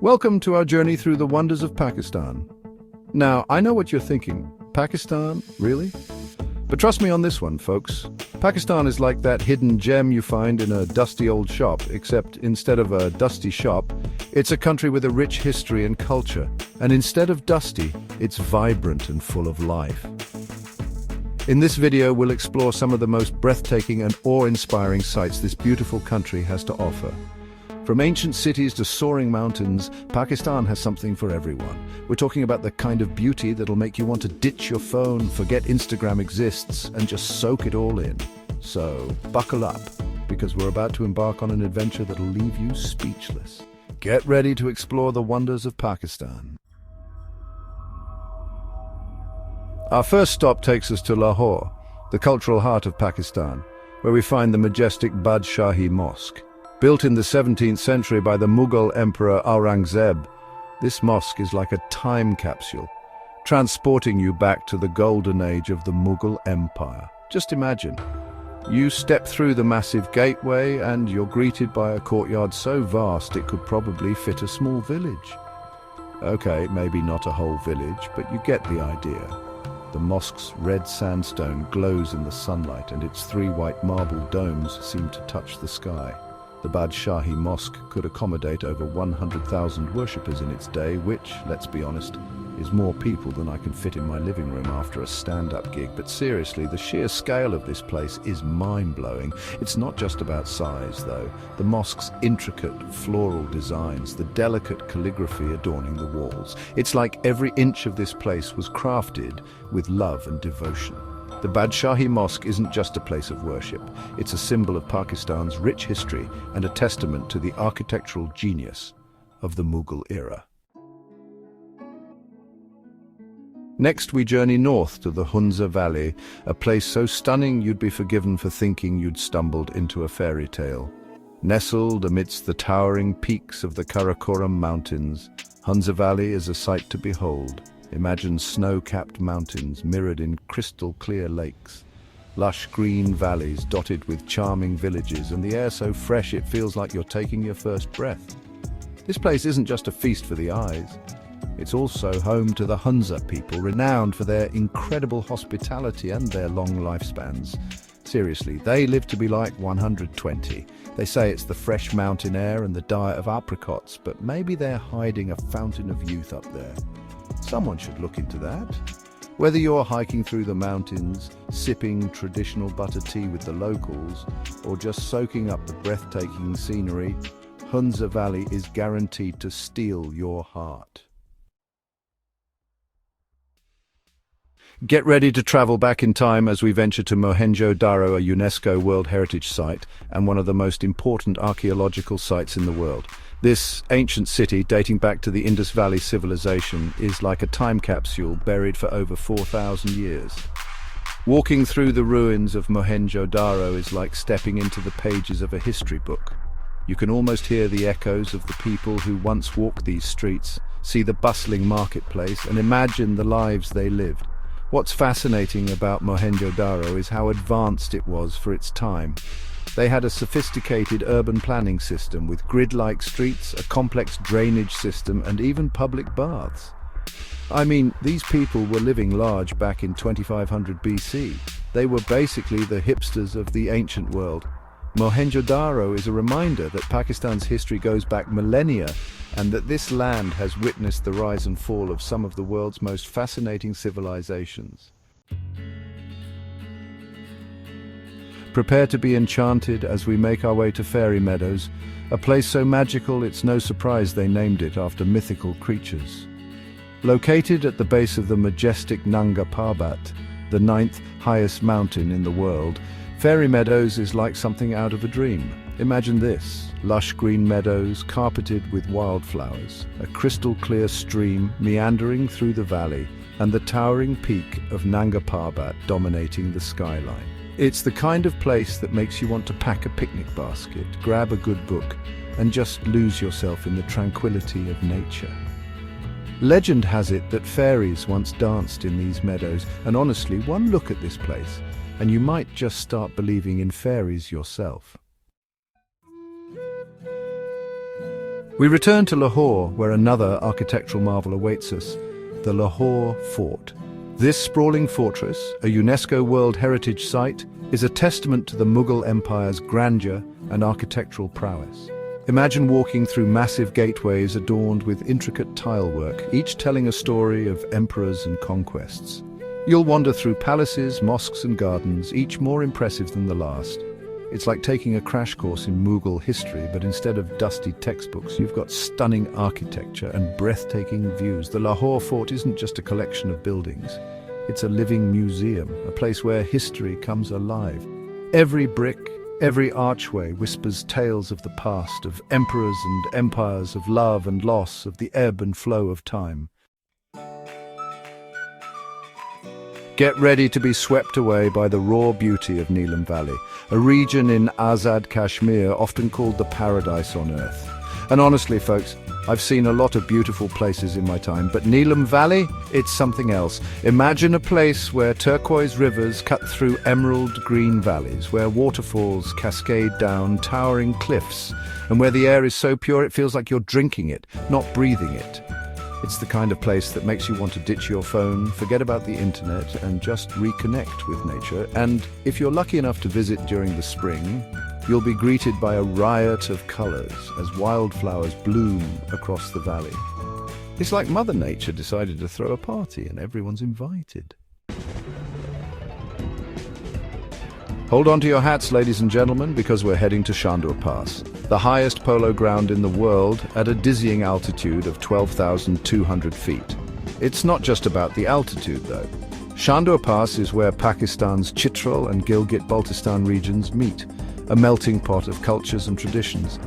Welcome to our journey through the wonders of Pakistan. Now, I know what you're thinking. Pakistan? Really? But trust me on this one, folks. Pakistan is like that hidden gem you find in a dusty old shop, except instead of a dusty shop, it's a country with a rich history and culture. And instead of dusty, it's vibrant and full of life. In this video, we'll explore some of the most breathtaking and awe-inspiring sights this beautiful country has to offer. From ancient cities to soaring mountains, Pakistan has something for everyone. We're talking about the kind of beauty that'll make you want to ditch your phone, forget Instagram exists, and just soak it all in. So, buckle up, because we're about to embark on an adventure that'll leave you speechless. Get ready to explore the wonders of Pakistan. Our first stop takes us to Lahore, the cultural heart of Pakistan, where we find the majestic Badshahi Mosque. Built in the 17th century by the Mughal Emperor Aurangzeb, this mosque is like a time capsule, transporting you back to the golden age of the Mughal Empire. Just imagine, you step through the massive gateway and you're greeted by a courtyard so vast it could probably fit a small village. Okay, maybe not a whole village, but you get the idea. The mosque's red sandstone glows in the sunlight and its three white marble domes seem to touch the sky. The Badshahi Mosque could accommodate over 100,000 worshippers in its day, which, let's be honest, is more people than I can fit in my living room after a stand-up gig. But seriously, the sheer scale of this place is mind-blowing. It's not just about size, though. The mosque's intricate floral designs, the delicate calligraphy adorning the walls. It's like every inch of this place was crafted with love and devotion. The Badshahi Mosque isn't just a place of worship. It's a symbol of Pakistan's rich history and a testament to the architectural genius of the Mughal era. Next, we journey north to the Hunza Valley, a place so stunning you'd be forgiven for thinking you'd stumbled into a fairy tale. Nestled amidst the towering peaks of the Karakoram Mountains, Hunza Valley is a sight to behold. Imagine snow-capped mountains mirrored in crystal-clear lakes, lush green valleys dotted with charming villages, and the air so fresh it feels like you're taking your first breath. This place isn't just a feast for the eyes. It's also home to the Hunza people, renowned for their incredible hospitality and their long lifespans. Seriously, they live to be like 120. They say it's the fresh mountain air and the diet of apricots, but maybe they're hiding a fountain of youth up there. Someone should look into that. Whether you're hiking through the mountains, sipping traditional butter tea with the locals, or just soaking up the breathtaking scenery, Hunza Valley is guaranteed to steal your heart. Get ready to travel back in time as we venture to Mohenjo-Daro, a UNESCO World Heritage Site and one of the most important archaeological sites in the world. This ancient city, dating back to the Indus Valley civilization, is like a time capsule buried for over 4,000 years. Walking through the ruins of Mohenjo-Daro is like stepping into the pages of a history book. You can almost hear the echoes of the people who once walked these streets, see the bustling marketplace, and imagine the lives they lived. What's fascinating about Mohenjo-Daro is how advanced it was for its time. They had a sophisticated urban planning system with grid-like streets, a complex drainage system, and even public baths. I mean, these people were living large back in 2500 BC. They were basically the hipsters of the ancient world. Mohenjo-Daro is a reminder that Pakistan's history goes back millennia and that this land has witnessed the rise and fall of some of the world's most fascinating civilizations. Prepare to be enchanted as we make our way to Fairy Meadows, a place so magical it's no surprise they named it after mythical creatures. Located at the base of the majestic Nanga Parbat, the 9th highest mountain in the world, Fairy Meadows is like something out of a dream. Imagine this: lush green meadows carpeted with wildflowers, a crystal-clear stream meandering through the valley, and the towering peak of Nanga Parbat dominating the skyline. It's the kind of place that makes you want to pack a picnic basket, grab a good book, and just lose yourself in the tranquility of nature. Legend has it that fairies once danced in these meadows, and honestly, one look at this place, and you might just start believing in fairies yourself. We return to Lahore, where another architectural marvel awaits us, the Lahore Fort. This sprawling fortress, a UNESCO World Heritage Site, is a testament to the Mughal Empire's grandeur and architectural prowess. Imagine walking through massive gateways adorned with intricate tilework, each telling a story of emperors and conquests. You'll wander through palaces, mosques and gardens, each more impressive than the last. It's like taking a crash course in Mughal history, but instead of dusty textbooks, you've got stunning architecture and breathtaking views. The Lahore Fort isn't just a collection of buildings. It's a living museum, a place where history comes alive. Every brick, every archway whispers tales of the past, of emperors and empires, of love and loss, of the ebb and flow of time. Get ready to be swept away by the raw beauty of Neelum Valley, a region in Azad Kashmir often called the paradise on earth. And honestly, folks, I've seen a lot of beautiful places in my time, but Neelum Valley, it's something else. Imagine a place where turquoise rivers cut through emerald green valleys, where waterfalls cascade down towering cliffs, and where the air is so pure it feels like you're drinking it, not breathing it. It's the kind of place that makes you want to ditch your phone, forget about the internet, and just reconnect with nature. And if you're lucky enough to visit during the spring, you'll be greeted by a riot of colors as wildflowers bloom across the valley. It's like Mother Nature decided to throw a party and everyone's invited. Hold on to your hats, ladies and gentlemen, because we're heading to Shandur Pass, the highest polo ground in the world at a dizzying altitude of 12,200 feet. It's not just about the altitude, though. Shandur Pass is where Pakistan's Chitral and Gilgit-Baltistan regions meet, a melting pot of cultures and traditions.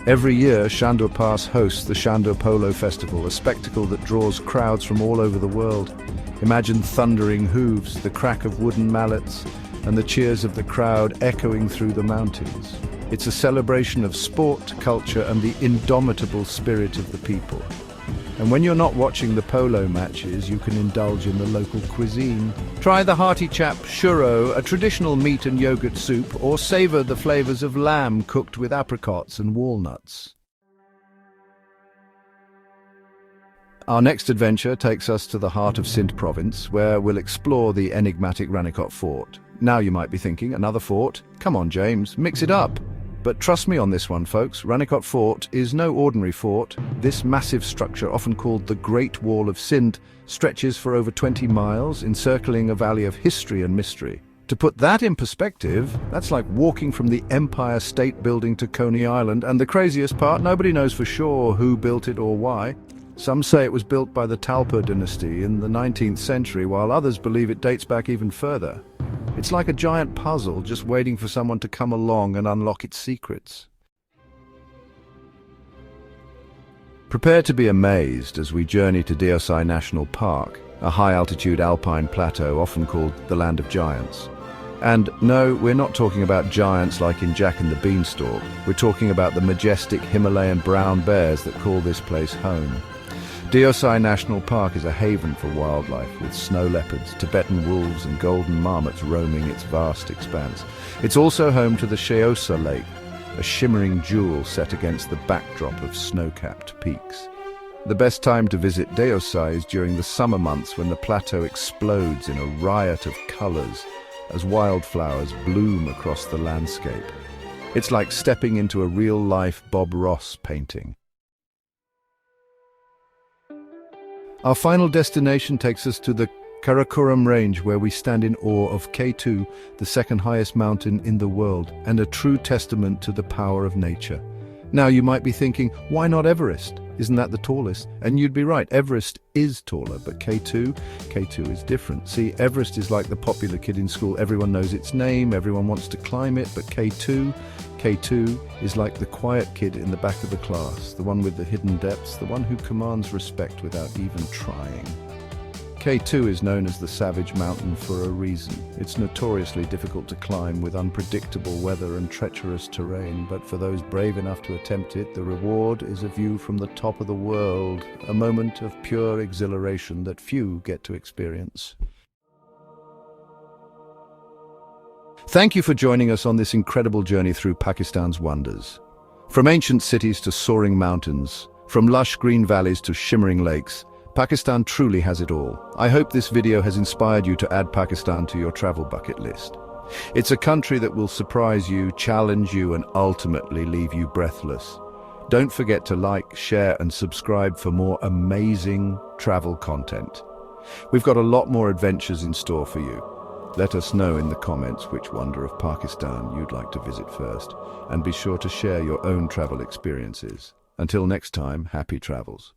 Every year, Shandur Pass hosts the Shandur Polo Festival, a spectacle that draws crowds from all over the world. Imagine thundering hooves, the crack of wooden mallets, and the cheers of the crowd echoing through the mountains. It's a celebration of sport, culture, and the indomitable spirit of the people. And when you're not watching the polo matches, you can indulge in the local cuisine. Try the hearty chap shuro, a traditional meat and yogurt soup, or savor the flavors of lamb cooked with apricots and walnuts. Our next adventure takes us to the heart of Sindh province, where we'll explore the enigmatic Ranikot Fort. Now you might be thinking, another fort? Come on, James, mix it up. But trust me on this one, folks. Ranikot Fort is no ordinary fort. This massive structure, often called the Great Wall of Sindh, stretches for over 20 miles, encircling a valley of history and mystery. To put that in perspective, that's like walking from the Empire State Building to Coney Island, and the craziest part, nobody knows for sure who built it or why. Some say it was built by the Talpa dynasty in the 19th century, while others believe it dates back even further. It's like a giant puzzle just waiting for someone to come along and unlock its secrets. Prepare to be amazed as we journey to Deosai National Park, a high-altitude alpine plateau often called the Land of Giants. And no, we're not talking about giants like in Jack and the Beanstalk. We're talking about the majestic Himalayan brown bears that call this place home. Deosai National Park is a haven for wildlife, with snow leopards, Tibetan wolves and golden marmots roaming its vast expanse. It's also home to the Sheosa Lake, a shimmering jewel set against the backdrop of snow-capped peaks. The best time to visit Deosai is during the summer months, when the plateau explodes in a riot of colors as wildflowers bloom across the landscape. It's like stepping into a real-life Bob Ross painting. Our final destination takes us to the Karakoram Range, where we stand in awe of K2, the second highest mountain in the world, and a true testament to the power of nature. Now you might be thinking, why not Everest? Isn't that the tallest? And you'd be right, Everest is taller, but K2 is different. See, Everest is like the popular kid in school. Everyone knows its name, everyone wants to climb it, but K2 is like the quiet kid in the back of the class, the one with the hidden depths, the one who commands respect without even trying. K2 is known as the Savage Mountain for a reason. It's notoriously difficult to climb with unpredictable weather and treacherous terrain, but for those brave enough to attempt it, the reward is a view from the top of the world, a moment of pure exhilaration that few get to experience. Thank you for joining us on this incredible journey through Pakistan's wonders. From ancient cities to soaring mountains, from lush green valleys to shimmering lakes, Pakistan truly has it all. I hope this video has inspired you to add Pakistan to your travel bucket list. It's a country that will surprise you, challenge you, and ultimately leave you breathless. Don't forget to like, share, and subscribe for more amazing travel content. We've got a lot more adventures in store for you. Let us know in the comments which wonder of Pakistan you'd like to visit first, and be sure to share your own travel experiences. Until next time, happy travels.